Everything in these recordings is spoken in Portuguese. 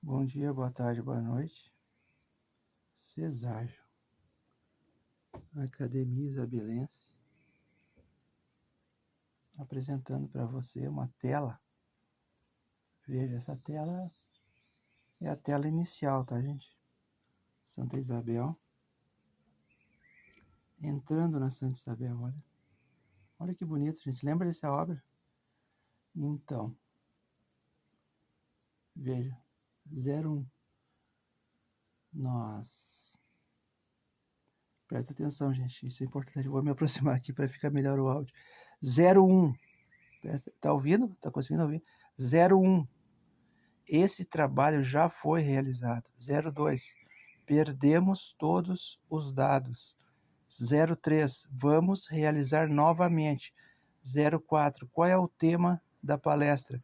Bom dia, boa tarde, boa noite. Ceságio, Academia Isabelense, apresentando para você uma tela. Veja, essa tela é a tela inicial, tá, gente? Santa Isabel. Entrando na Santa Isabel, olha. Olha que bonito, gente. Lembra dessa obra? Então, veja, 01. Nossa. Presta atenção, gente. Isso é importante. Eu vou me aproximar aqui para ficar melhor o áudio. 01. Tá ouvindo? Tá conseguindo ouvir? 01. Esse trabalho já foi realizado. 02. Perdemos todos os dados. 03. Vamos realizar novamente. 04. Qual é o tema da palestra?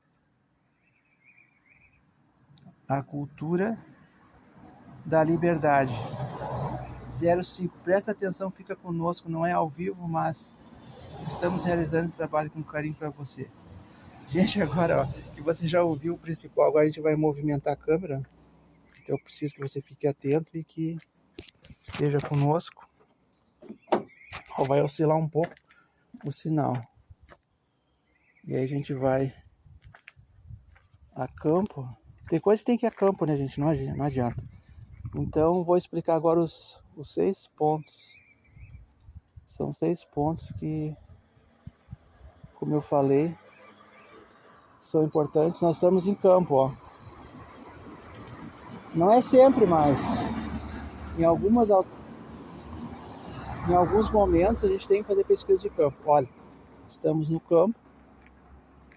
A cultura da liberdade. 05. Presta atenção, fica conosco. Não é ao vivo, mas estamos realizando esse trabalho com carinho para você. Gente, agora, ó, que você já ouviu o principal, agora a gente vai movimentar a câmera. Então eu preciso que você fique atento e que esteja conosco. Ó, vai oscilar um pouco o sinal. E aí a gente vai a campo. Tem coisa que tem que ir a campo, né, gente? Não adianta. Então vou explicar agora os 6 pontos. São 6 pontos que, como eu falei, são importantes. Nós estamos em campo, ó. Não é sempre, mas em alguns momentos a gente tem que fazer pesquisa de campo. Olha, estamos no campo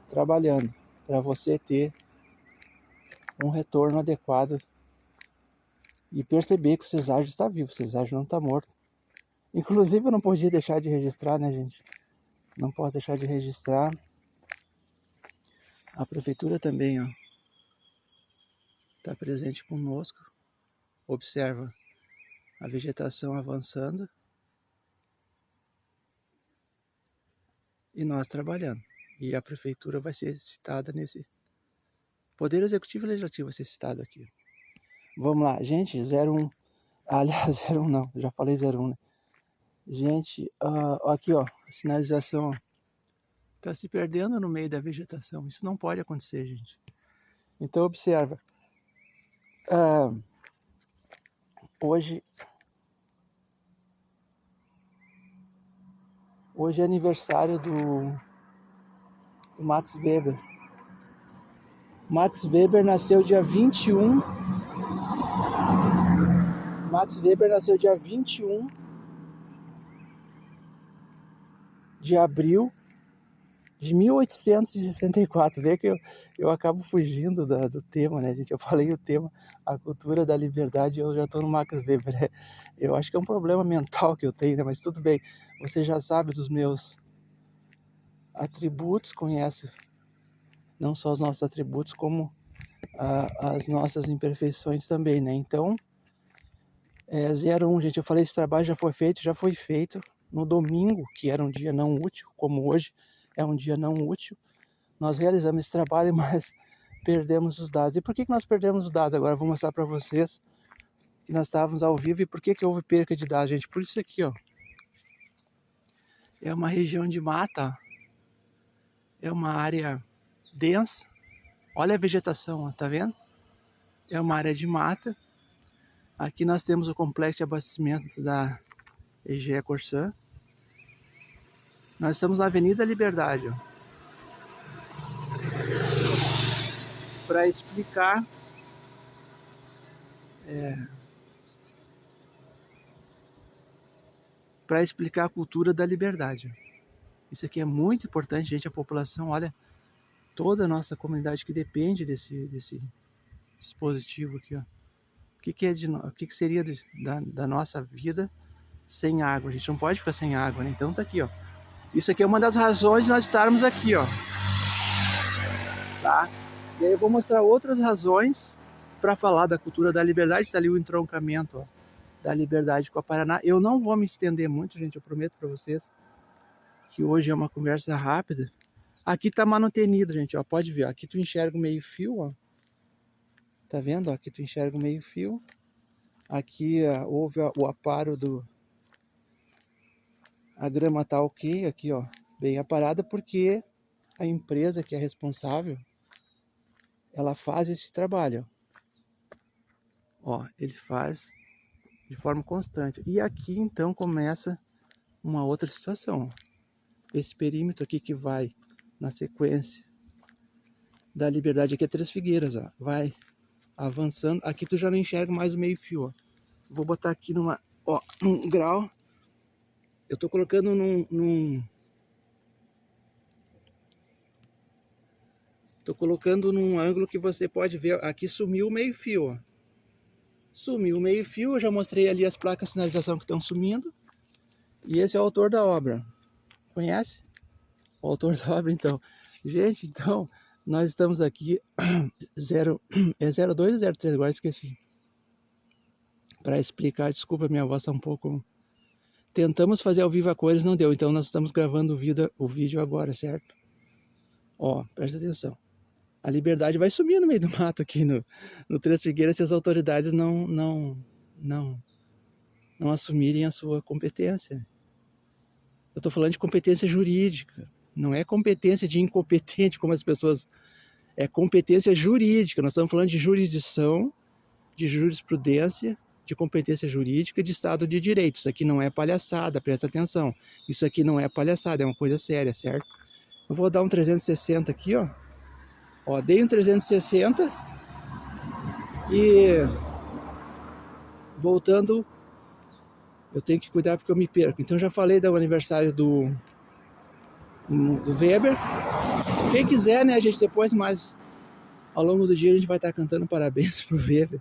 trabalhando para você ter um retorno adequado e perceber que o ceságio está vivo, o ceságio não está morto. Inclusive eu não podia deixar de registrar, né, gente? Não posso deixar de registrar. A prefeitura também, ó, está presente conosco. Observa a vegetação avançando e nós trabalhando. E a prefeitura vai ser citada nesse... Poder Executivo e Legislativo vai ser citado aqui. Vamos lá, gente, 01. Aliás, 01 não, já falei 01, né? Gente, aqui, ó, a sinalização, ó, tá se perdendo no meio da vegetação. Isso não pode acontecer, gente. Então, observa. Hoje é aniversário do Max Weber. Max Weber nasceu dia 21. Max Weber nasceu dia 21 de abril de 1864. Vê que eu acabo fugindo do tema, né, gente? Eu falei o tema, a cultura da liberdade, eu já estou no Max Weber. Eu acho que é um problema mental que eu tenho, né? Mas tudo bem. Você já sabe dos meus atributos, conhece não só os nossos atributos, como as nossas imperfeições também, né? Então, 01, gente. Eu falei, esse trabalho já foi feito no domingo, que era um dia não útil, como hoje é um dia não útil. Nós realizamos esse trabalho, mas perdemos os dados. E por que nós perdemos os dados? Agora eu vou mostrar para vocês que nós estávamos ao vivo e por que houve perca de dados, gente. Por isso aqui, ó. É uma região de mata, é uma área densa. Olha a vegetação, ó, tá vendo? É uma área de mata. Aqui nós temos o complexo de abastecimento da Egea Corsã. Nós estamos na Avenida Liberdade, ó. Para explicar a cultura da liberdade. Isso aqui é muito importante, gente. A população, olha, toda a nossa comunidade que depende desse dispositivo aqui, ó. O que seria da nossa vida sem água? A gente não pode ficar sem água, né? Então tá aqui, ó. Isso aqui é uma das razões de nós estarmos aqui, ó. Tá? E aí eu vou mostrar outras razões para falar da cultura da liberdade. Tá ali o entroncamento, ó, da liberdade com a Paraná. Eu não vou me estender muito, gente. Eu prometo para vocês que hoje é uma conversa rápida. Aqui tá manutenido, gente, ó. Pode ver, aqui tu enxerga o meio fio, ó. Tá vendo? Ó, aqui tu enxerga o meio fio. Aqui houve o aparo a grama tá ok aqui, ó, bem aparada, porque a empresa que é responsável, ela faz esse trabalho, ó, ele faz de forma constante. E aqui então começa uma outra situação, ó. Esse perímetro aqui que vai na sequência da Liberdade, aqui é Três Figueiras, ó, vai avançando. Aqui tu já não enxerga mais o meio fio, ó. Vou botar aqui num grau. Eu tô colocando tô colocando num ângulo que você pode ver. Aqui sumiu o meio fio, ó. Sumiu o meio fio, eu já mostrei ali as placas de sinalização que estão sumindo. E esse é o autor da obra. Conhece? O autor da obra, então. Gente, então, nós estamos aqui, é 02 ou 03, agora esqueci. Para explicar, desculpa, minha voz está um pouco... Tentamos fazer ao vivo a cores, não deu, então nós estamos gravando o vídeo agora, certo? Ó, presta atenção. A Liberdade vai sumir no meio do mato aqui no Três Figueiras se as autoridades não assumirem a sua competência. Eu estou falando de competência jurídica, não é competência de incompetente como as pessoas... É competência jurídica, nós estamos falando de jurisdição, de jurisprudência, de competência jurídica, de Estado de Direito. Isso aqui não é palhaçada, presta atenção. Isso aqui não é palhaçada, é uma coisa séria, certo? Eu vou dar um 360 aqui, ó. Ó, dei um 360 e voltando, eu tenho que cuidar porque eu me perco. Então já falei do aniversário do Weber. Quem quiser, né, a gente depois, mas ao longo do dia a gente vai estar cantando parabéns pro Weber.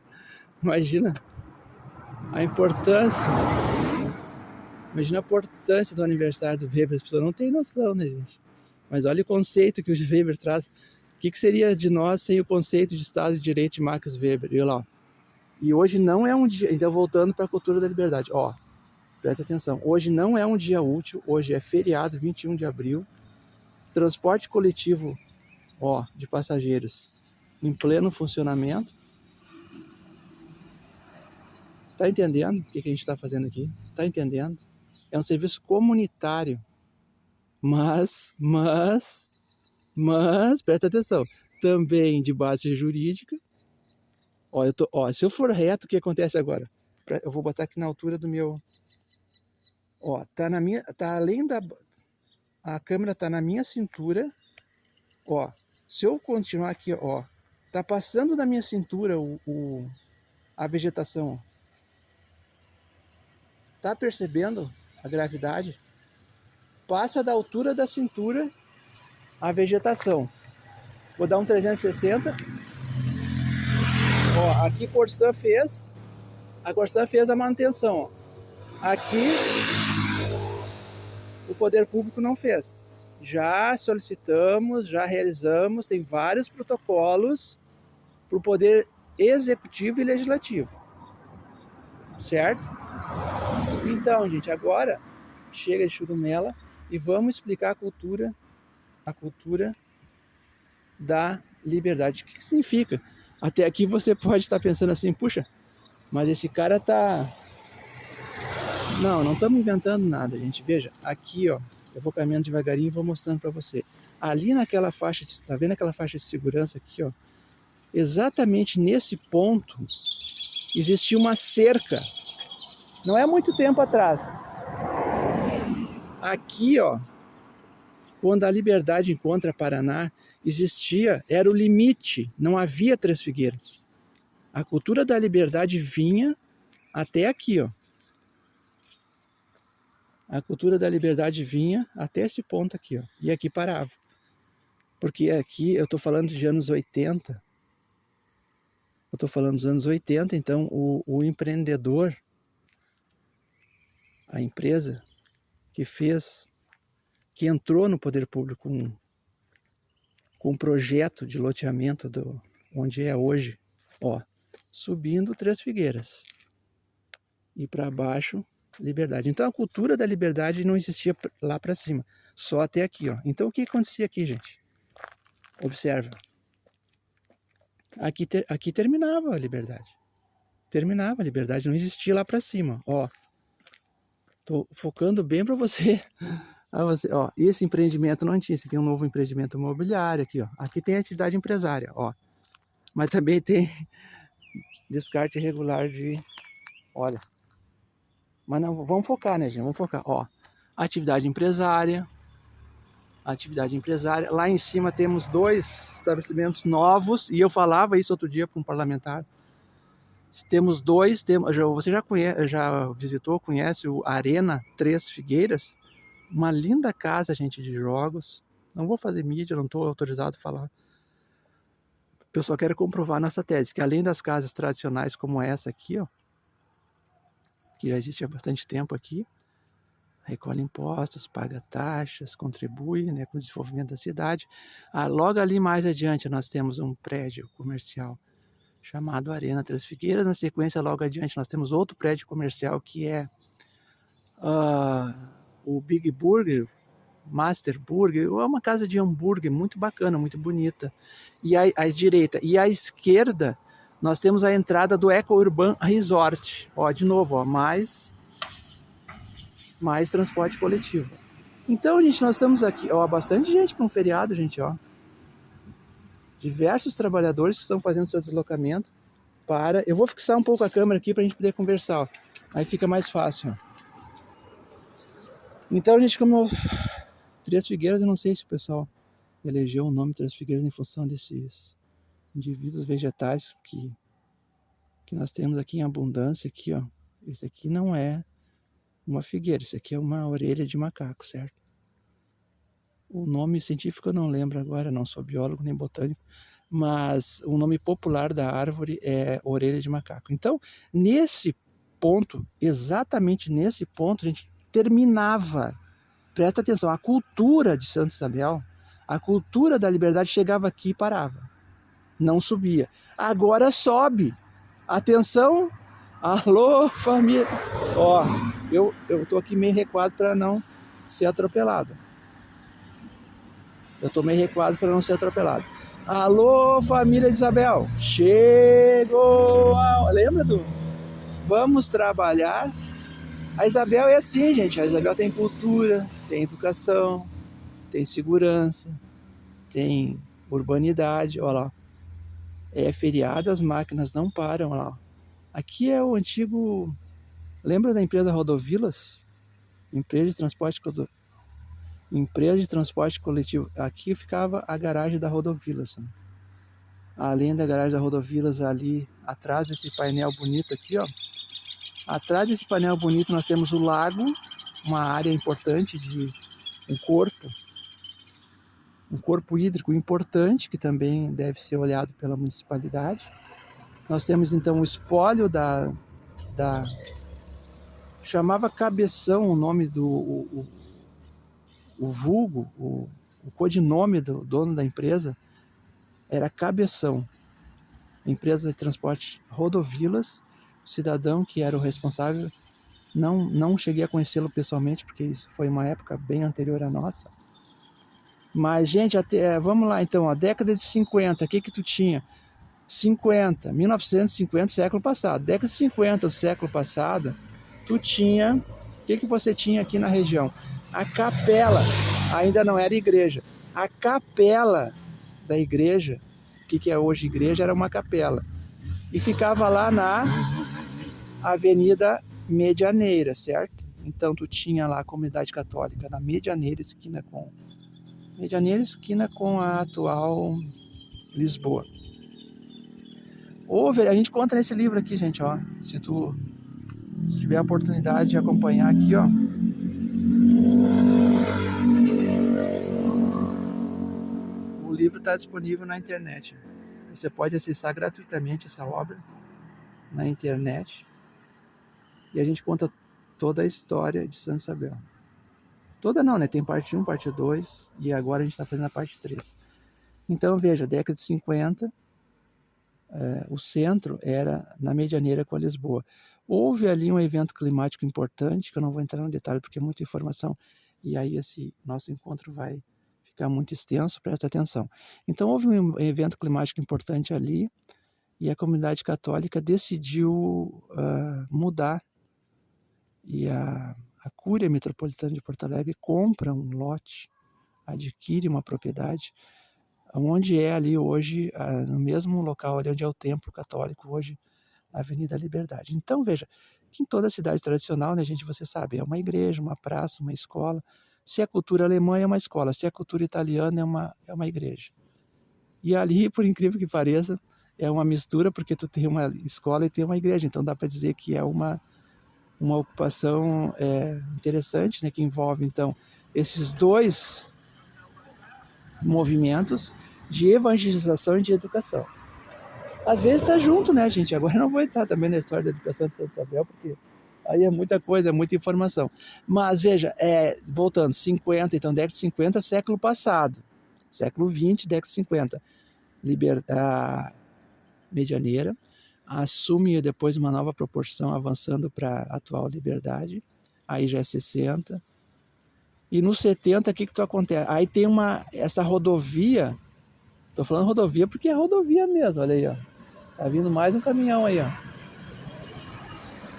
Imagina a importância. Imagina a importância do aniversário do Weber. As pessoas não têm noção, né, gente? Mas olha o conceito que o Weber traz. O que seria de nós sem o conceito de Estado de Direito de Max Weber? E lá, ó. E hoje não é um dia... Então, voltando para a cultura da liberdade. Ó, presta atenção. Hoje não é um dia útil. Hoje é feriado, 21 de abril. Transporte coletivo, ó, de passageiros em pleno funcionamento. Tá entendendo o que a gente está fazendo aqui? Tá entendendo? É um serviço comunitário. Mas, presta atenção, também de base jurídica. Ó, se eu for reto, o que acontece agora? Eu vou botar aqui na altura do meu... Ó, tá além da... A câmera tá na minha cintura. Ó, se eu continuar aqui, ó, tá passando da minha cintura a vegetação. Tá percebendo a gravidade? Passa da altura da cintura a vegetação. Vou dar um 360. Ó, aqui Corsã fez. A Corsã fez a manutenção. Ó. Aqui o poder público não fez. Já solicitamos, já realizamos, tem vários protocolos para o poder executivo e legislativo. Certo? Então, gente, agora chega de churumela e vamos explicar a cultura da liberdade. O que significa? Até aqui você pode estar pensando assim, puxa, mas esse cara tá... Não estamos inventando nada, gente. Veja, aqui, ó, eu vou caminhando devagarinho e vou mostrando para você. Ali naquela faixa, tá vendo aquela faixa de segurança aqui, ó? Exatamente nesse ponto existia uma cerca. Não é muito tempo atrás. Aqui, ó, quando a Liberdade encontra Paraná, era o limite, não havia Três Figueiras. A cultura da liberdade vinha até aqui, ó. A cultura da liberdade vinha até esse ponto aqui, ó. E aqui parava. Porque aqui eu tô falando de anos 80. Eu tô falando dos anos 80, então o empreendedor, a empresa que entrou no poder público com um projeto de loteamento onde é hoje, ó, subindo Três Figueiras. E para baixo, Liberdade. Então a cultura da liberdade não existia lá para cima, só até aqui, ó. Então o que acontecia aqui, gente? Observa. Aqui terminava a Liberdade. Terminava a Liberdade, não existia lá para cima. Ó, tô focando bem para você. Ó, esse empreendimento não tinha. Esse aqui é um novo empreendimento imobiliário aqui, ó. Aqui tem atividade empresária, ó. Mas também tem descarte irregular de... Olha. Mas não, vamos focar, né, gente? Vamos focar. Ó, atividade empresária. Atividade empresária. Lá em cima temos 2 estabelecimentos novos. E eu falava isso outro dia para um parlamentar. Temos 2. Você já conhece, já visitou, conhece o Arena Três Figueiras? Uma linda casa, gente, de jogos. Não vou fazer mídia, não estou autorizado a falar. Eu só quero comprovar nossa tese, que além das casas tradicionais como essa aqui, ó, que já existe há bastante tempo aqui, recolhe impostos, paga taxas, contribui, né, com o desenvolvimento da cidade. Logo ali mais adiante nós temos um prédio comercial chamado Arena Três Figueiras. Na sequência, logo adiante, nós temos outro prédio comercial que é o Big Burger, Master Burger, é uma casa de hambúrguer muito bacana, muito bonita. E à direita e à esquerda, nós temos a entrada do Eco Urban Resort. Ó, de novo, ó, mais transporte coletivo. Então, gente, nós estamos aqui, ó, bastante gente para um feriado, gente, ó. Diversos trabalhadores que estão fazendo seu deslocamento para... Eu vou fixar um pouco a câmera aqui para a gente poder conversar, ó. Aí fica mais fácil, ó. Então, gente, como Três Figueiras, eu não sei se o pessoal elegeu o nome Três Figueiras em função desses indivíduos vegetais que nós temos aqui em abundância aqui, ó. Esse aqui não é uma figueira, isso aqui é uma orelha de macaco, certo? O nome científico eu não lembro agora, não sou biólogo nem botânico, mas o nome popular da árvore é orelha de macaco. Então, nesse ponto, exatamente nesse ponto, a gente terminava. Presta atenção, a cultura de Santa Isabel, a cultura da Liberdade chegava aqui e parava. Não subia. Agora sobe. Atenção. Alô, família. Ó, eu tô aqui meio recuado para não ser atropelado. Eu tô meio recuado para não ser atropelado. Alô, família de Isabel. Chegou. Lembra do Vamos Trabalhar? A Isabel é assim, gente. A Isabel tem cultura, tem educação, tem segurança, tem urbanidade. Olha lá. É feriado, as máquinas não param. Olha lá. Aqui é o antigo... Lembra da empresa Rodovilas? Empresa de transporte coletivo. Aqui ficava a garagem da Rodovilas. Além da garagem da Rodovilas, ali atrás desse painel bonito aqui, ó. Atrás desse painel bonito nós temos o lago, uma área importante de um corpo hídrico importante, que também deve ser olhado pela municipalidade. Nós temos então o espólio da chamava Cabeção o nome do o vulgo, o codinome do dono da empresa era Cabeção. Empresa de transporte Rodovilas, o cidadão que era o responsável, não cheguei a conhecê-lo pessoalmente, porque isso foi uma época bem anterior à nossa. Mas, gente, vamos lá então, a década de 50, o que tu tinha? 1950, século passado. Década de 50 do século passado, tu tinha... O que você tinha aqui na região? A capela, ainda não era igreja. A capela da igreja, o que é hoje igreja, era uma capela. E ficava lá na Avenida Medianeira, certo? Então tu tinha lá a comunidade católica na Medianeira, esquina com a atual Lisboa. A gente conta nesse livro aqui, gente, ó. Se tiver a oportunidade de acompanhar aqui, ó. O livro está disponível na internet. Você pode acessar gratuitamente essa obra na internet. E a gente conta toda a história de Santa Isabel. Toda não, né? Tem parte 1, parte 2 e agora a gente está fazendo a parte 3. Então, veja, década de 50, o centro era na Medianeira com a Lisboa. Houve ali um evento climático importante, que eu não vou entrar no detalhe porque é muita informação, e aí esse nosso encontro vai ficar muito extenso, presta atenção. Então, houve um evento climático importante ali, e a comunidade católica decidiu mudar. E a Cúria Metropolitana de Porto Alegre compra um lote, adquire uma propriedade, onde é ali hoje, no mesmo local ali onde é o Templo Católico, hoje, a Avenida Liberdade. Então, veja, que em toda cidade tradicional, né, gente, você sabe, é uma igreja, uma praça, uma escola. Se é cultura alemã, é uma escola. Se é cultura italiana, é uma igreja. E ali, por incrível que pareça, é uma mistura, porque tu tem uma escola e tem uma igreja. Então, dá para dizer que é uma ocupação interessante, né, que envolve, então, esses dois movimentos de evangelização e de educação. Às vezes está junto, né, gente? Agora eu não vou entrar também na história da educação de Santa Isabel, porque aí é muita coisa, é muita informação. Mas, veja, voltando, 50, então, década de 50, século passado. Século 20, década de 50. Medianeira, assume depois uma nova proporção, avançando para a atual Liberdade, aí já é 60. E no 70, o que acontece? Aí tem essa rodovia, tô falando rodovia porque é rodovia mesmo, olha aí, ó. Tá vindo mais um caminhão aí, ó.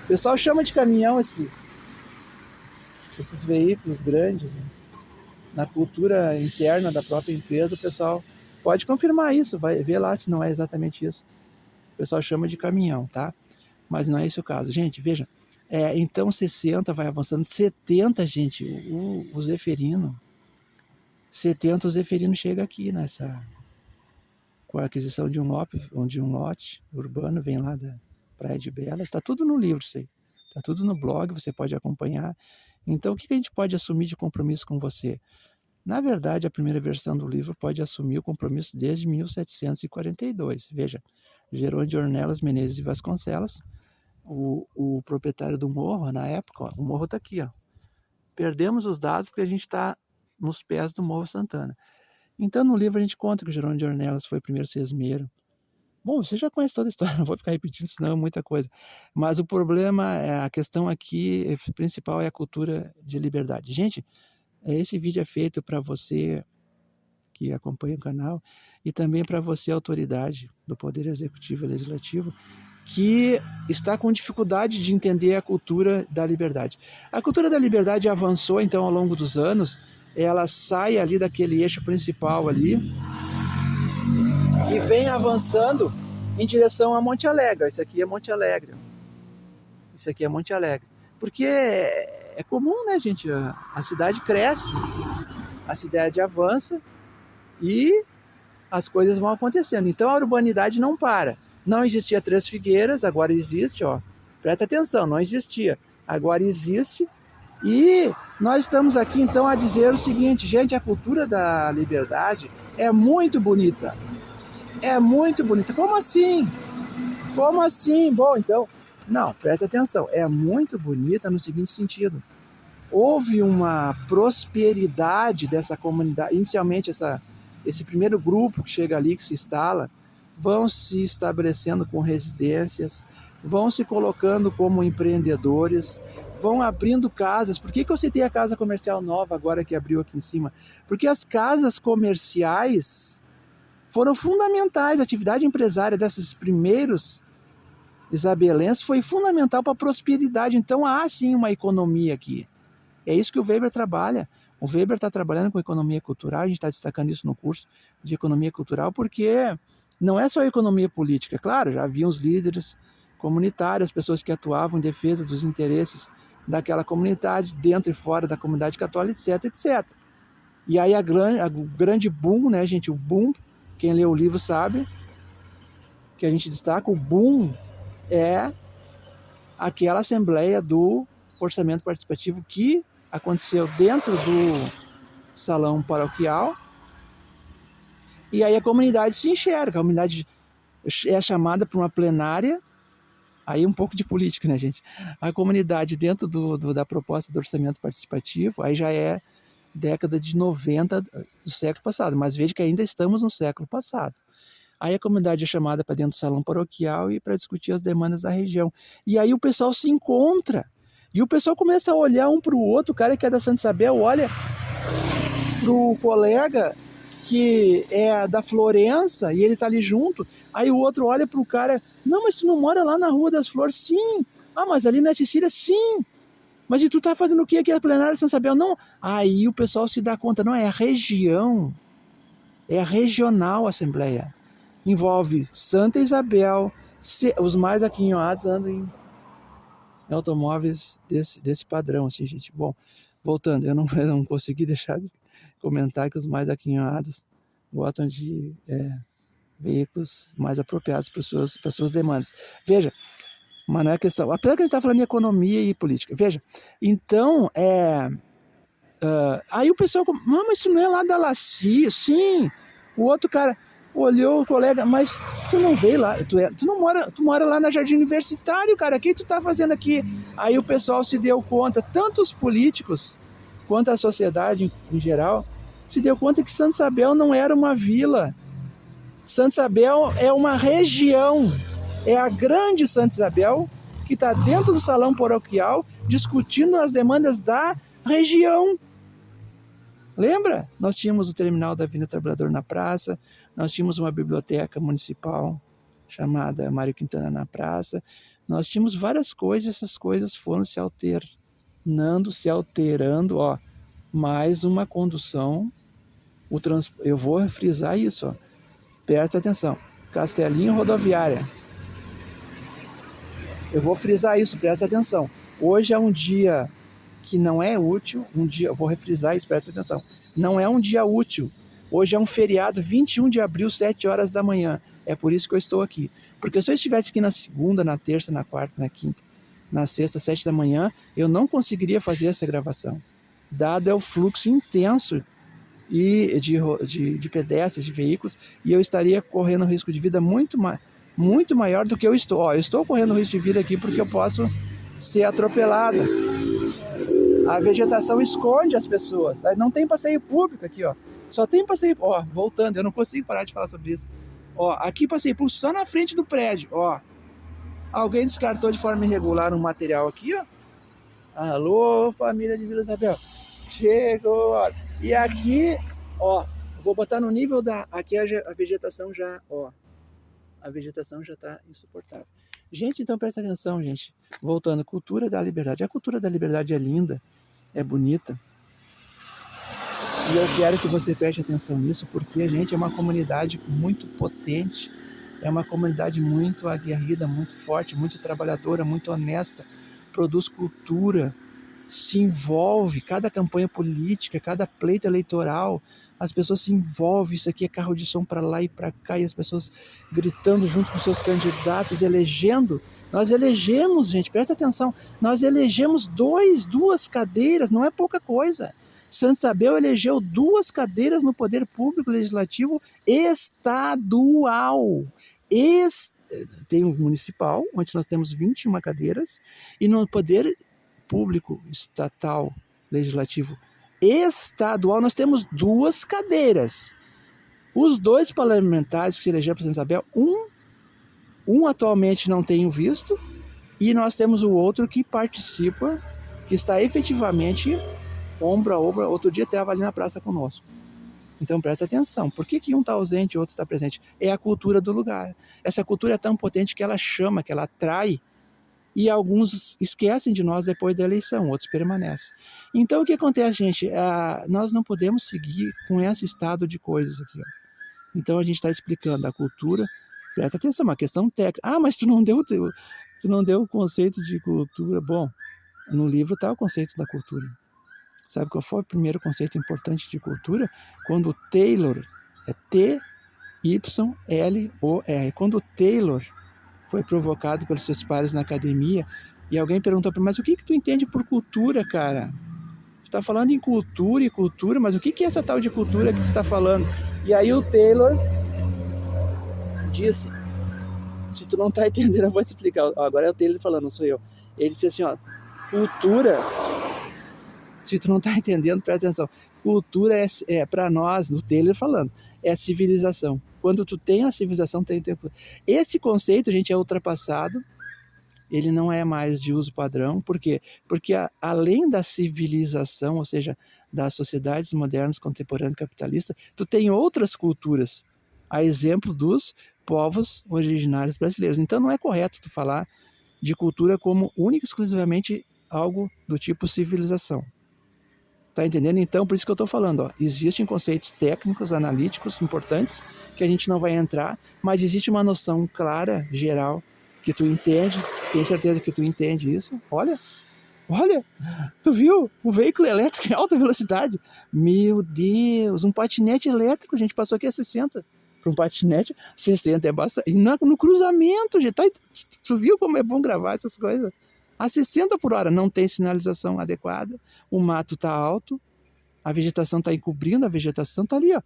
O pessoal chama de caminhão esses veículos grandes, né? Na cultura interna da própria empresa, o pessoal pode confirmar isso, vai ver lá se não é exatamente isso. O pessoal chama de caminhão, tá? Mas não é esse o caso. Gente, veja, então 60 vai avançando, 70, gente, o Zeferino, 70 o Zeferino chega aqui com a aquisição de um lote urbano, vem lá da Praia de Belas, está tudo no livro isso aí, está tudo no blog, você pode acompanhar. Então, o que a gente pode assumir de compromisso com você? Na verdade, a primeira versão do livro pode assumir o compromisso desde 1742. Veja, Jerônimo de Ornelas Menezes e Vasconcelos, o proprietário do morro, na época, ó, o morro está aqui, ó. Perdemos os dados porque a gente está nos pés do Morro Santana. Então, no livro a gente conta que o Jerônimo de Ornelas foi o primeiro sesmeiro. Bom, você já conhece toda a história, não vou ficar repetindo, senão é muita coisa. Mas o problema, a questão aqui principal é a cultura de liberdade. Gente, esse vídeo é feito para você que acompanha o canal e também para você, autoridade do Poder Executivo e Legislativo, que está com dificuldade de entender a cultura da liberdade. A cultura da liberdade avançou, então, ao longo dos anos, ela sai ali daquele eixo principal ali e vem avançando em direção a Monte Alegre. Isso aqui é Monte Alegre. Isso aqui é Monte Alegre. Porque é comum, né, gente? A cidade cresce, a cidade avança e as coisas vão acontecendo. Então a urbanidade não para. Não existia Três Figueiras, agora existe, ó. Presta atenção, não existia. Agora existe. E nós estamos aqui então a dizer o seguinte, gente, a cultura da liberdade é muito bonita. É muito bonita. Como assim? Como assim? Bom, então, não, presta atenção. É muito bonita no seguinte sentido. Houve uma prosperidade dessa comunidade. Inicialmente, esse primeiro grupo que chega ali, que se instala, vão se estabelecendo com residências, vão se colocando como empreendedores, vão abrindo casas. Por que eu citei a casa comercial nova agora que abriu aqui em cima? Porque as casas comerciais foram fundamentais. A atividade empresária desses primeiros isabelenses foi fundamental para a prosperidade. Então há sim uma economia aqui. É isso que o Weber trabalha. O Weber está trabalhando com economia cultural, a gente está destacando isso no curso de economia cultural, porque não é só economia política. Claro, já havia os líderes comunitários, pessoas que atuavam em defesa dos interesses daquela comunidade, dentro e fora da comunidade católica, etc, etc. E aí o grande boom, né, gente? O boom, quem lê o livro sabe, que a gente destaca, o boom é aquela assembleia do orçamento participativo que aconteceu dentro do salão paroquial, e aí a comunidade se enxerga, a comunidade é chamada para uma plenária, aí um pouco de política, né, gente? A comunidade dentro da proposta do orçamento participativo, aí já é década de 90 do século passado, mas veja que ainda estamos no século passado. Aí a comunidade é chamada para dentro do salão paroquial e para discutir as demandas da região. E aí o pessoal se encontra. E o pessoal começa a olhar um para o outro. O cara que é da Santa Isabel olha para o colega que é da Florença e ele tá ali junto, aí o outro olha pro cara, não, mas tu não mora lá na Rua das Flores? Sim. Ah, mas ali na Sicília? Sim. Mas e tu tá fazendo o que aqui na plenária de São Isabel? Não. Aí o pessoal se dá conta, não, é a região, é a regional Assembleia. Envolve Santa Isabel, os mais aquinhoados andam em automóveis desse padrão, assim, gente. Bom, voltando, eu não consegui deixar de comentar que os mais aquinhoados gostam de veículos mais apropriados para suas demandas. Veja, mas não é questão... Apesar que a gente está falando de economia e política. Veja, então, aí o pessoal... Mas isso não é lá da Laci? Sim. O outro cara olhou, o colega, mas tu não veio lá, tu mora lá na Jardim Universitário, cara, o que tu tá fazendo aqui? Aí o pessoal se deu conta, tanto os políticos quanto a sociedade em geral, se deu conta que Santa Isabel não era uma vila. Santa Isabel é uma região, é a grande Santa Isabel que está dentro do salão paroquial discutindo as demandas da região. Lembra? Nós tínhamos o terminal da Avenida Trabalhador na praça, nós tínhamos uma biblioteca municipal chamada Mário Quintana na praça, nós tínhamos várias coisas, essas coisas foram se alterando, ó, mais uma condução, eu vou frisar isso, ó, presta atenção, Castelinho Rodoviária, eu vou frisar isso, presta atenção, hoje é um dia que não é útil, eu vou refrisar isso, presta atenção, não é um dia útil, hoje é um feriado, 21 de abril, 7 horas da manhã, é por isso que eu estou aqui, porque se eu estivesse aqui na segunda, na terça, na quarta, na quinta, na sexta, 7 da manhã, eu não conseguiria fazer essa gravação, dado é o fluxo intenso e de pedestres, de veículos, e eu estaria correndo risco de vida muito maior do que eu estou. Ó, eu estou correndo risco de vida aqui porque eu posso ser atropelado. A vegetação esconde as pessoas. Não tem passeio público aqui, ó. Só tem passeio... Ó, voltando, eu não consigo parar de falar sobre isso. Ó, aqui passeio público só na frente do prédio, ó. Alguém descartou de forma irregular um material aqui, ó. Alô, família de Vila Isabel. Chegou, ó. E aqui, ó, vou botar no nível da... Aqui a vegetação já, ó. A vegetação já tá insuportável. Gente, então presta atenção, gente. Voltando, cultura da liberdade. A cultura da liberdade é linda, é bonita. E eu quero que você preste atenção nisso, porque a gente é uma comunidade muito potente, é uma comunidade muito aguerrida, muito forte, muito trabalhadora, muito honesta, produz cultura, se envolve, cada campanha política, cada pleito eleitoral, as pessoas se envolvem, isso aqui é carro de som para lá e para cá, e as pessoas gritando junto com seus candidatos, elegendo. Nós elegemos, gente, presta atenção, nós elegemos duas cadeiras, não é pouca coisa. Santa Isabel elegeu 2 cadeiras no Poder Público Legislativo estadual. Tem o municipal, onde nós temos 21 cadeiras, e no Poder Público Estatal Legislativo Estadual nós temos 2 cadeiras. Os 2 parlamentares que se elegeram para Santa Isabel, um atualmente não tem o visto, e nós temos o outro que participa, que está efetivamente ombro a ombro, outro dia estava ali na praça conosco. Então presta atenção, por que um está ausente e o outro está presente? É a cultura do lugar. Essa cultura é tão potente que ela chama, que ela atrai, e alguns esquecem de nós depois da eleição, outros permanecem. Então o que acontece, gente? Nós não podemos seguir com esse estado de coisas aqui, ó. Então a gente está explicando a cultura, presta atenção, uma questão técnica. Mas tu não deu o conceito de cultura. Bom, no livro está o conceito da cultura. Sabe qual foi o primeiro conceito importante de cultura? Quando Taylor, é T-Y-L-O-R, quando Taylor foi provocado pelos seus pares na academia, e alguém perguntou para ele, mas o que tu entende por cultura, cara? Tu tá falando em cultura e cultura, mas o que é essa tal de cultura que tu tá falando? E aí o Taylor disse, se tu não tá entendendo, eu vou te explicar. Agora é o Taylor falando, não sou eu. Ele disse assim, ó, cultura, se tu não tá entendendo, presta atenção, cultura é para nós, no Taylor falando, é civilização. Quando tu tem a civilização, tem tempo. Esse conceito, gente, é ultrapassado ele não é mais de uso padrão. Por quê? Porque além da civilização, ou seja, das sociedades modernas, contemporâneas, capitalistas, tu tem outras culturas, a exemplo dos povos originários brasileiros. Então não é correto tu falar de cultura como única e exclusivamente algo do tipo civilização. Tá entendendo? Então, por isso que eu estou falando, ó, existem conceitos técnicos, analíticos importantes que a gente não vai entrar, mas existe uma noção clara, geral, que tu entende, tenho certeza que tu entende isso. Olha, tu viu? O veículo elétrico em alta velocidade. Meu Deus, um patinete elétrico, a gente passou aqui a 60. Para um patinete, 60 é bastante. E no cruzamento, gente, tu viu como é bom gravar essas coisas? A 60 por hora, não tem sinalização adequada, o mato está alto, a vegetação está encobrindo, a vegetação está ali, ó.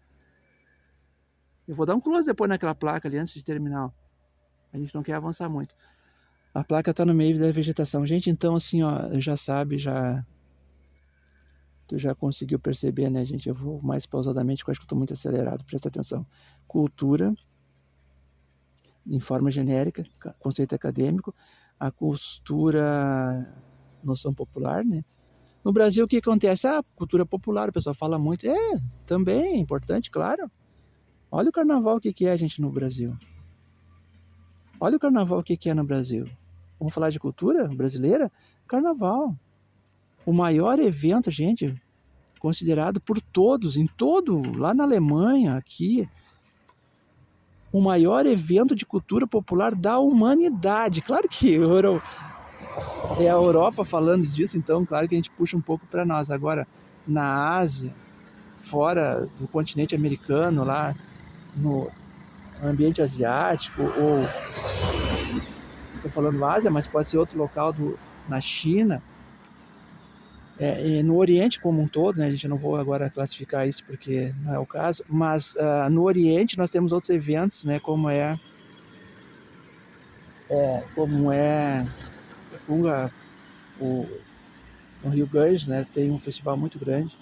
Eu vou dar um close depois naquela placa ali antes de terminar, ó. A gente não quer avançar muito. A placa está no meio da vegetação. Gente, então assim, ó, já sabe, tu já conseguiu perceber, né, gente? Eu vou mais pausadamente, porque eu acho que eu estou muito acelerado. Presta atenção. Cultura, em forma genérica, conceito acadêmico. A cultura, noção popular, né? No Brasil, o que acontece? Cultura popular, o pessoal fala muito. Também é importante, claro. Olha o carnaval, o que é, gente, no Brasil. Olha o carnaval, o que é no Brasil. Vamos falar de cultura brasileira? Carnaval. O maior evento, gente, considerado por todos, em todo, lá na Alemanha, aqui, o maior evento de cultura popular da humanidade. Claro que é a Europa falando disso, então claro que a gente puxa um pouco para nós. Agora, na Ásia, fora do continente americano, lá no ambiente asiático, ou estou falando Ásia, mas pode ser outro local na China, no Oriente como um todo, né? A gente não vou agora classificar isso porque não é o caso, mas no Oriente nós temos outros eventos, né? Como é no Rio Ganges, né? Tem um festival muito grande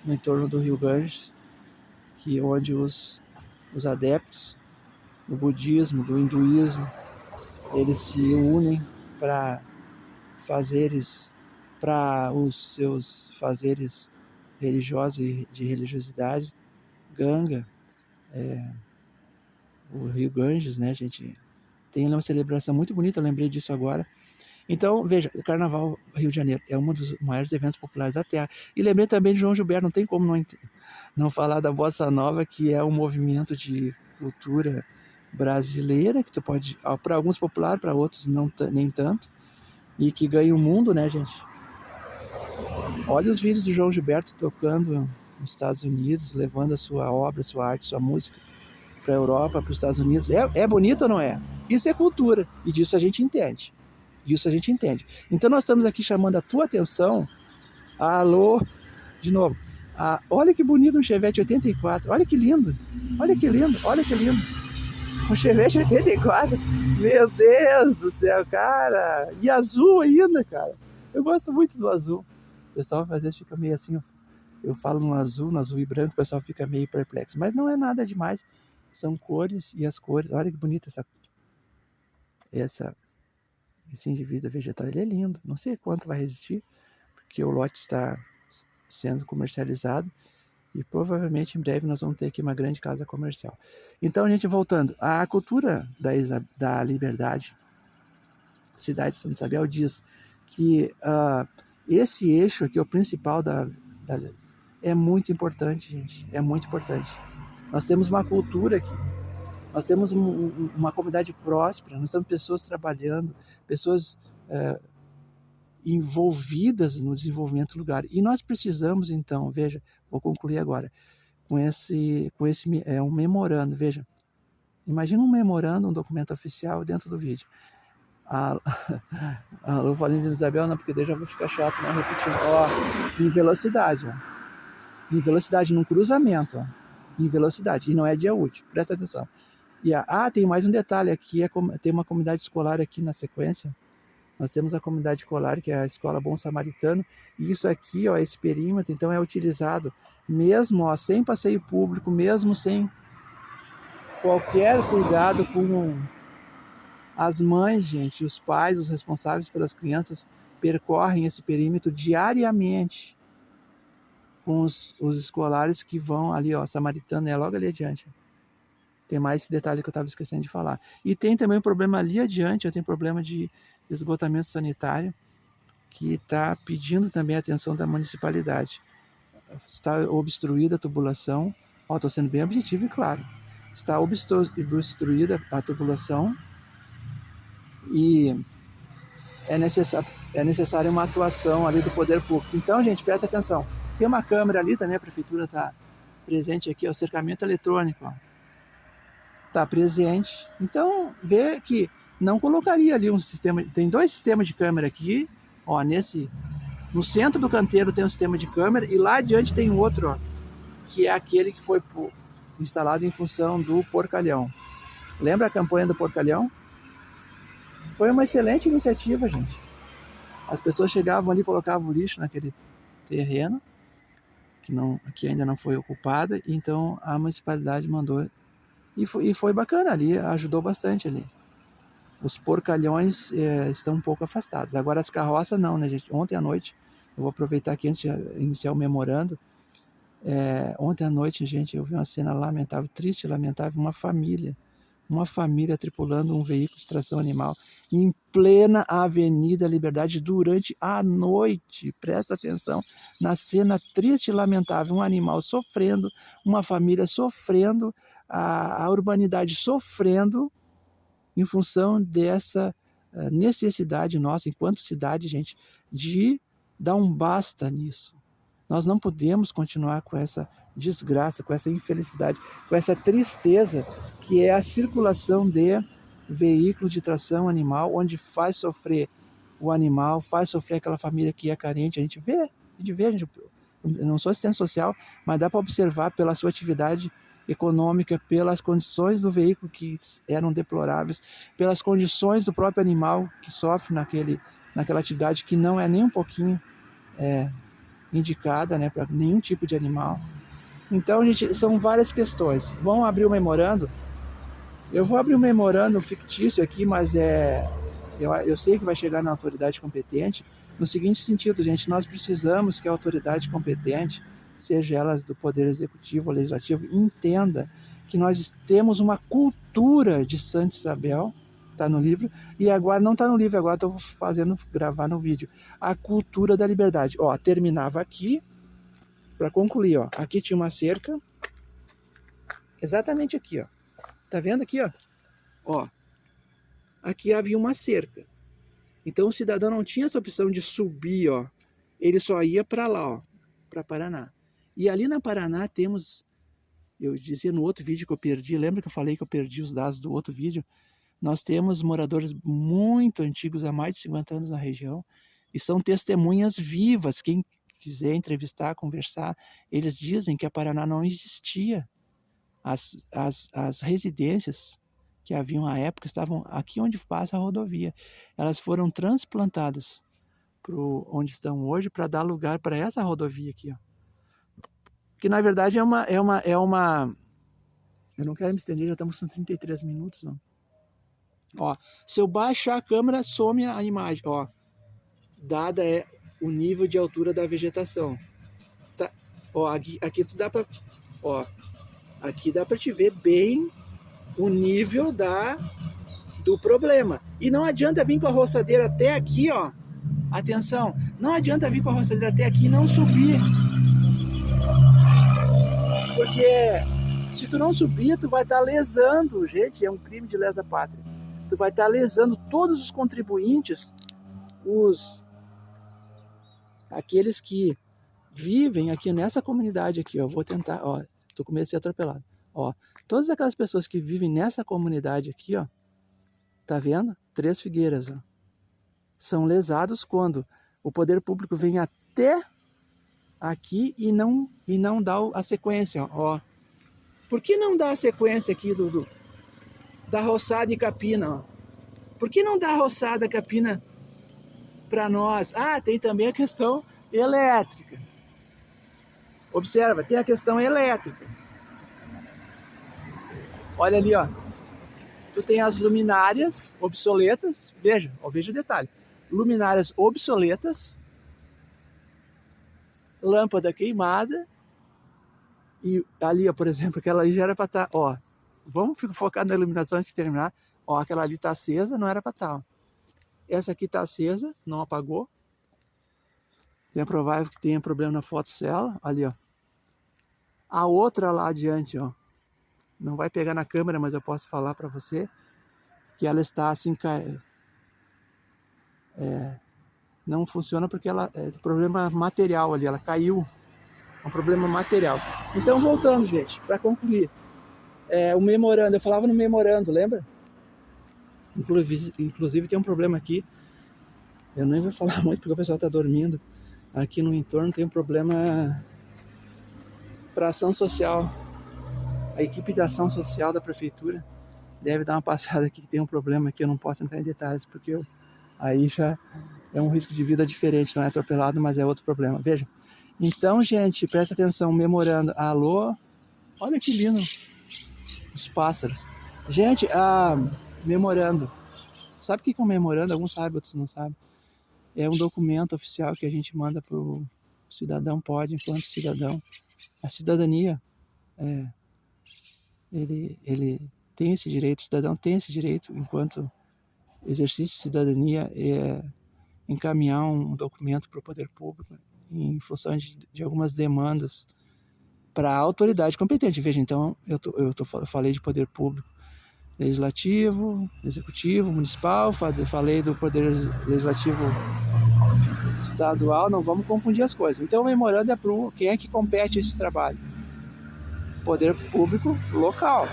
no entorno do Rio Ganges, onde os adeptos do budismo, do hinduísmo, eles se unem para os seus fazeres religiosos e de religiosidade. Ganga, o Rio Ganges, né, gente? Tem uma celebração muito bonita, eu lembrei disso agora. Então, veja, o Carnaval Rio de Janeiro é um dos maiores eventos populares da Terra. E lembrei também de João Gilberto, não tem como não falar da Bossa Nova, que é um movimento de cultura brasileira, que tu pode, para alguns popular, para outros não nem tanto, e que ganha o mundo, né, gente? Olha os vídeos do João Gilberto tocando nos Estados Unidos, levando a sua obra, sua arte, sua música para a Europa, para os Estados Unidos. É bonito ou não é? Isso é cultura, e disso a gente entende. Então nós estamos aqui chamando a tua atenção. Alô, de novo. Olha que bonito um Chevette 84. Olha que lindo. Um Chevette 84. Meu Deus do céu, cara. E azul ainda, cara. Eu gosto muito do azul. O pessoal às vezes fica meio assim. Eu falo no azul e branco, o pessoal fica meio perplexo. Mas não é nada demais. São cores e as cores. Olha que bonita esse indivíduo vegetal. Ele é lindo. Não sei quanto vai resistir, porque o lote está sendo comercializado e provavelmente em breve nós vamos ter aqui uma grande casa comercial. Então, gente, voltando, a cultura da Liberdade, cidade de Santa Isabel, diz que esse eixo aqui, o principal é muito importante, gente, é muito importante. Nós temos uma cultura aqui, nós temos uma comunidade próspera, nós temos pessoas trabalhando, pessoas envolvidas no desenvolvimento do lugar. E nós precisamos, então, veja, vou concluir agora, com um memorando, veja, imagina um memorando, um documento oficial dentro do vídeo. Eu falei de Isabel, não, porque daí já vou ficar chato, né, repetindo. Em velocidade, em velocidade, num cruzamento, em velocidade, e não é dia útil, presta atenção. Tem mais um detalhe aqui, tem uma comunidade escolar aqui na sequência. Nós temos a comunidade escolar, que é a Escola Bom Samaritano, e isso aqui, esse perímetro, então é utilizado mesmo sem passeio público, mesmo sem qualquer cuidado com As mães, gente, os pais, os responsáveis pelas crianças, percorrem esse perímetro diariamente com os escolares que vão ali, ó, Samaritana é logo ali adiante. Tem mais esse detalhe que eu estava esquecendo de falar. E tem também um problema ali adiante, tem problema de esgotamento sanitário, que está pedindo também a atenção da municipalidade. Está obstruída a tubulação, estou sendo bem objetivo e claro, está obstruída a tubulação e é necessária uma atuação ali do poder público. Então, gente, presta atenção. Tem uma câmera ali também, a prefeitura está presente aqui, o cercamento eletrônico está presente. Então, vê que não colocaria ali um sistema. Tem 2 sistemas de câmera aqui, ó, no centro do canteiro tem um sistema de câmera e lá adiante tem um outro, ó, que é aquele que foi instalado em função do porcalhão. Lembra a campanha do porcalhão? Foi uma excelente iniciativa, gente. As pessoas chegavam ali, colocavam o lixo naquele terreno que ainda não foi ocupado, então a municipalidade mandou e foi bacana ali, ajudou bastante ali. Os porcalhões estão um pouco afastados. Agora as carroças não, né, gente? Ontem à noite, eu vou aproveitar aqui antes de iniciar o memorando. Ontem à noite, gente, eu vi uma cena lamentável, triste, lamentável, uma família tripulando um veículo de tração animal em plena Avenida Liberdade durante a noite. Presta atenção na cena triste e lamentável, um animal sofrendo, uma família sofrendo, a urbanidade sofrendo em função dessa necessidade nossa, enquanto cidade, gente, de dar um basta nisso. Nós não podemos continuar com essa desgraça, com essa infelicidade, com essa tristeza que é a circulação de veículos de tração animal, onde faz sofrer o animal, faz sofrer aquela família que é carente. A gente vê, eu não sou assistente social, mas dá para observar pela sua atividade econômica, pelas condições do veículo que eram deploráveis, pelas condições do próprio animal que sofre naquela atividade que não é nem um pouquinho indicada, né, para nenhum tipo de animal. Então, gente, são várias questões. Vão abrir o memorando. Eu vou abrir um memorando fictício aqui, mas eu sei que vai chegar na autoridade competente no seguinte sentido, gente, nós precisamos que a autoridade competente, seja elas do Poder Executivo ou Legislativo, entenda que nós temos uma cultura de Santa Isabel, está no livro, e agora não está no livro, agora estou gravar no vídeo, a cultura da liberdade. Ó, terminava aqui, para concluir, ó, aqui tinha uma cerca, exatamente aqui, ó, tá vendo aqui, ó, aqui havia uma cerca, então o cidadão não tinha essa opção de subir, ó, ele só ia para lá, ó, para Paraná, e ali na Paraná temos, eu dizia no outro vídeo que eu perdi, lembra que eu falei que eu perdi os dados do outro vídeo? Nós temos moradores muito antigos, há mais de 50 anos na região, e são testemunhas vivas. Quem quiser entrevistar, conversar, eles dizem que a Paraná não existia. As residências que haviam à época estavam aqui onde passa a rodovia. Elas foram transplantadas para onde estão hoje para dar lugar para essa rodovia aqui, ó. Que na verdade é uma... Eu não quero me estender, já estamos com 33 minutos, ó. Ó, se eu baixar a câmera, some a imagem, ó. Dada é o nível de altura da vegetação. Tá? Ó, aqui tu dá pra, ó, aqui dá para te ver bem o nível do problema. E não adianta vir com a roçadeira até aqui, ó. Atenção, não adianta vir com a roçadeira até aqui e não subir. Porque se tu não subir, tu vai estar lesando, gente, é um crime de lesa pátria. Tu vai estar lesando todos os contribuintes, aqueles que vivem aqui nessa comunidade aqui, ó. Vou tentar, ó, tô com medo de ser atropelado. Ó, todas aquelas pessoas que vivem nessa comunidade aqui, ó, tá vendo? 3 Figueiras, ó, são lesados quando o poder público vem até aqui e não dá a sequência, ó. Por que não dá a sequência aqui da roçada e capina, ó? Por que não dá a roçada e capina para nós? Ah, tem também a questão elétrica. Observa, tem a questão elétrica. Olha ali, ó. Tu tem as luminárias obsoletas, veja o detalhe, luminárias obsoletas, lâmpada queimada, e ali, ó, por exemplo, aquela ali já era para estar, ó, vamos focar na iluminação antes de terminar, ó, aquela ali tá acesa, não era para estar, ó. Essa aqui tá acesa, não apagou, é provável que tenha problema na fotocélula, ali, ó. A outra lá adiante, ó, não vai pegar na câmera, mas eu posso falar para você que ela está assim, não funciona porque ela é problema material ali, ela caiu, é um problema material. Então, voltando, gente, para concluir, o memorando, eu falava no memorando, lembra? Inclusive tem um problema aqui, eu nem vou falar muito porque o pessoal está dormindo. Aqui no entorno tem um problema para ação social. A equipe da ação social da prefeitura deve dar uma passada aqui, que tem um problema aqui, eu não posso entrar em detalhes, porque aí já é um risco de vida diferente, não é atropelado, mas é outro problema. Veja, então, gente, presta atenção, memorando, alô, olha que lindo, os pássaros. Gente, memorando, sabe o que é um memorando? Alguns sabem, outros não sabem. É um documento oficial que a gente manda para o cidadão, pode, enquanto cidadão. A cidadania, ele tem esse direito, o cidadão tem esse direito, enquanto exercício de cidadania, encaminhar um documento para o poder público em função de algumas demandas para a autoridade competente. Veja, então, eu falei de poder público, legislativo, executivo, municipal, falei do poder legislativo estadual, não vamos confundir as coisas. Então, o memorando é para quem é que compete esse trabalho? Poder público local.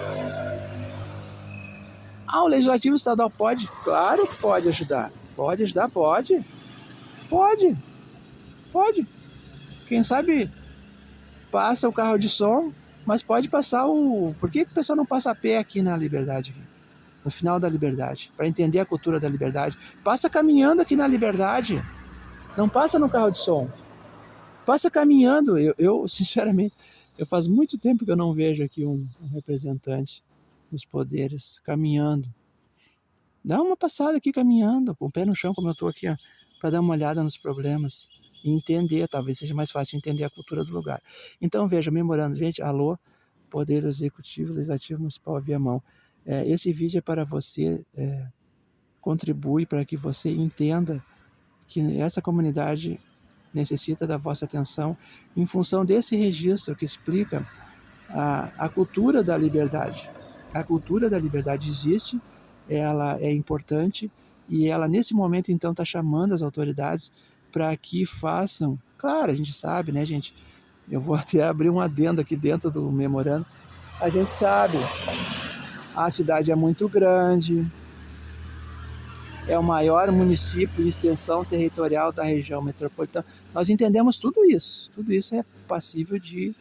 O legislativo estadual pode? Claro que pode ajudar. Pode ajudar? Pode. Pode. Quem sabe passa o carro de som, mas pode passar Por que o pessoal não passa a pé aqui na Liberdade? No final da Liberdade, para entender a cultura da Liberdade. Passa caminhando aqui na Liberdade. Não passa no carro de som. Passa caminhando. Eu sinceramente, eu faz muito tempo que eu não vejo aqui um representante dos poderes caminhando. Dá uma passada aqui caminhando, com o pé no chão, como eu estou aqui, para dar uma olhada nos problemas e entender, talvez seja mais fácil entender a cultura do lugar. Então, veja, memorando, gente, alô, Poder Executivo, Legislativo Municipal Viamão. Esse vídeo é para você, contribui para que você entenda que essa comunidade necessita da vossa atenção em função desse registro que explica a cultura da liberdade. A cultura da liberdade existe, ela é importante e ela nesse momento então está chamando as autoridades para que façam, claro, a gente sabe, né, gente, eu vou até abrir um adendo aqui dentro do memorando, a gente sabe, a cidade é muito grande, é o maior município em extensão territorial da região metropolitana, nós entendemos tudo isso é passível de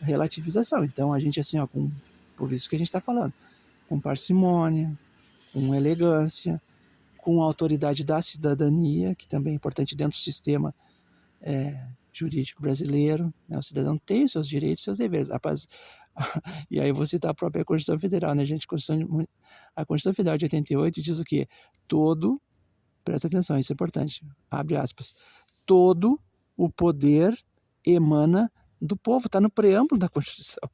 relativização, então a gente assim, por isso que a gente está falando, com parcimônia, com elegância, com a autoridade da cidadania, que também é importante dentro do sistema jurídico brasileiro, né? O cidadão tem os seus direitos e seus deveres. E aí eu vou citar a própria Constituição Federal, né, gente? A Constituição Federal de 88 diz o quê? Presta atenção, isso é importante, abre aspas, todo o poder emana do povo, está no preâmbulo da Constituição.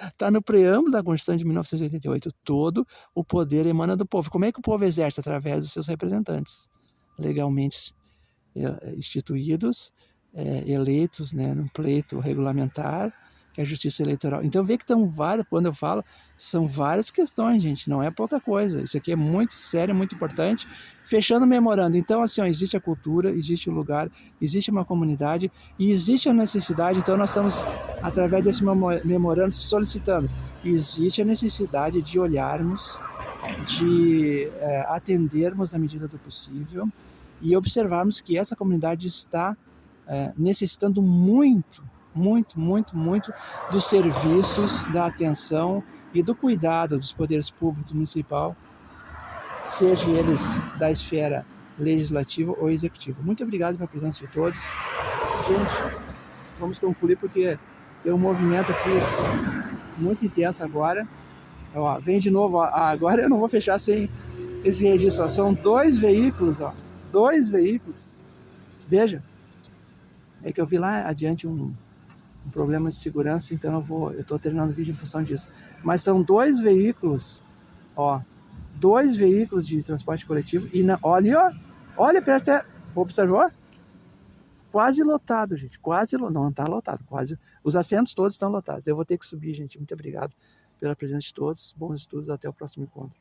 Está no preâmbulo da Constituição de 1988. Todo o poder emana do povo. Como é que o povo exerce? Através dos seus representantes, legalmente instituídos, eleitos, né, num pleito regulamentar, que é a Justiça Eleitoral. Então vê que estão várias, quando eu falo, são várias questões, gente, não é pouca coisa. Isso aqui é muito sério, muito importante. Fechando o memorando. Então, assim, existe a cultura, existe o lugar, existe uma comunidade e existe a necessidade. Então, nós estamos, através desse memorando, solicitando. Existe a necessidade de olharmos, de atendermos à medida do possível e observarmos que essa comunidade está necessitando muito dos serviços, da atenção e do cuidado dos poderes públicos municipal, seja eles da esfera legislativa ou executiva. Muito obrigado pela presença de todos. Gente, vamos concluir porque tem um movimento aqui muito intenso agora. Ó, vem de novo, ó. Agora eu não vou fechar sem esse registro, ó. São 2 veículos, ó. 2 veículos. Veja. É que eu vi lá adiante um problema de segurança, então eu tô terminando o vídeo em função disso. Mas são 2 veículos, ó. 2 veículos de transporte coletivo e olha, observou? Quase lotado, gente. Não tá lotado, quase. Os assentos todos estão lotados. Eu vou ter que subir, gente. Muito obrigado pela presença de todos. Bons estudos. Até o próximo encontro.